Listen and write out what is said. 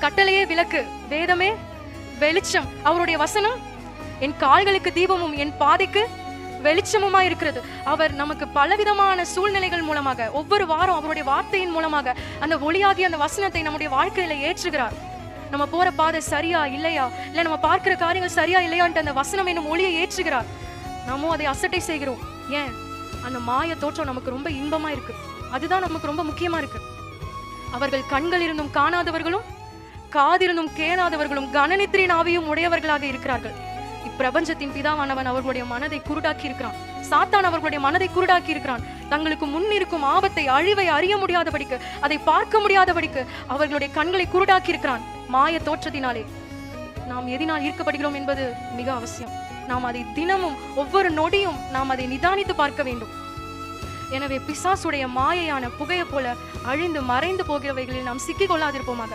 கட்டளையே விளக்கு, வேதமே வெளிச்சம், அவருடைய வசனம் என் கால்களுக்கு தீபமும் என் பாதைக்கு வெளிச்சமுமா இருக்கிறது. அவர் நமக்கு பலவிதமான சூழ்நிலைகள் மூலமாக ஒவ்வொரு வாரம் அவருடைய வார்த்தையின் மூலமாக அந்த ஒளியாகி அந்த வசனத்தை நம்முடைய வாழ்க்கையில ஏற்றுகிறார். நம்ம போற பாதை சரியா இல்லையா, இல்ல நம்ம பார்க்கிற காரியங்கள் சரியா இல்லையான்ட்டு அந்த வசனம் என்னும் ஒளியை ஏற்றுகிறார். நாமும் அதை அசட்டை செய்கிறோம். ஏன்? அந்த மாய தோற்றம் நமக்கு ரொம்ப இன்பமா இருக்கு. அதுதான் நமக்கு ரொம்ப முக்கியமா இருக்கு. அவர்கள் கண்கள் இருந்தும் காணாதவர்களும் காதிருந்தும் கேளாதவர்களும் கனநித்திரின் ஆவியும் உடையவர்களாக இருக்கிறார்கள். இப்பிரபஞ்சத்தின் பிதாவானவன் அவர்களுடைய மனதை குருடாக்கி இருக்கிறான். சாத்தான் அவர்களுடைய மனதை குருடாக்கி இருக்கிறான். தங்களுக்கு முன் இருக்கும் ஆபத்தை, அழிவை அறிய முடியாதபடிக்கு, அதை பார்க்க முடியாதபடிக்கு அவர்களுடைய கண்களை குருடாக்கி இருக்கிறான். மாய தோற்றத்தினாலே நாம் எதினால் ஈர்க்கப்படுகிறோம் என்பது மிக அவசியம். நாம் அதை தினமும் ஒவ்வொரு நொடியும் நாம் அதை நிதானித்து பார்க்க வேண்டும். எனவே பிசாசுடைய மாயையான புகையை போல அழிந்து மறைந்து போகிறவைகளில் நாம் சிக்கிக் கொள்ளாதிருப்போமாக.